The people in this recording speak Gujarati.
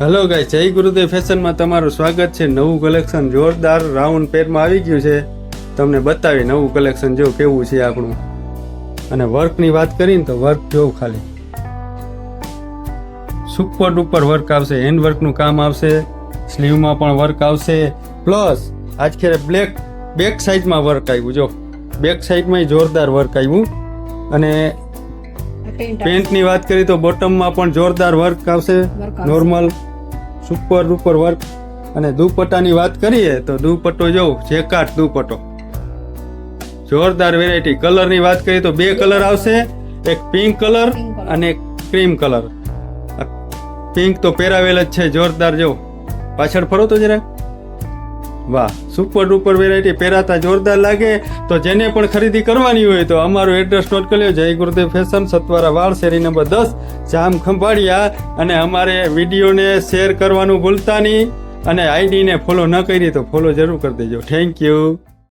હેલો ગાઈસ, જય ગુરુદેવ ફેશનમાં તમારું સ્વાગત છે. નવું કલેક્શન જોરદાર રાઉન્ડ પેરમાં આવી ગયું છે. તમને બતાવી નવું કલેક્શન જો કેવું છે આપણું. અને વર્કની વાત કરીને તો વર્ક જોવું ખાલી સુપર ડુપર વર્ક આવશે. હેન્ડ વર્કનું કામ આવશે, સ્લીવમાં પણ વર્ક આવશે, પ્લસ આજ ખેરે બેક સાઈડમાં વર્ક આવ્યું. જો બેક સાઈડમાં જોરદાર વર્ક આવ્યું. અને પેન્ટની વાત કરીએ તો બોટમમાં પણ જોરદાર વર્ક આવશે, નોર્મલ સુપર ડુપર વર્ક. અને દુપટ્ટાની વાત કરીએ તો દુપટ્ટો જો જેકાટ દુપટ્ટો, જોરદાર વેરાયટી. કલરની વાત કરીએ તો બે કલર આવશે, એક પિંક કલર અને એક ક્રીમ કલર. પિંક તો પહેરાવેલ જ છે, જોરદાર. જો પાછળ ફરો તો જરા, વાહ, સુપર ડુપર વેરાયટી. પહેરાતા જોરદાર લાગે. તો જેને પણ ખરીદી કરવાની હોય તો અમારું એડ્રેસ નોટ કરી લો. જય ગુરુદેવ ફેશન, સતવારા વાળ, શેરી નંબર 10, જામ ખંભાળિયા. અને અમારે વિડીયોને શેર કરવાનું ભૂલતા નહીં. અને આઈડીને ફોલો ન કરી તો ફોલો જરૂર કરી દેજો. Thank you.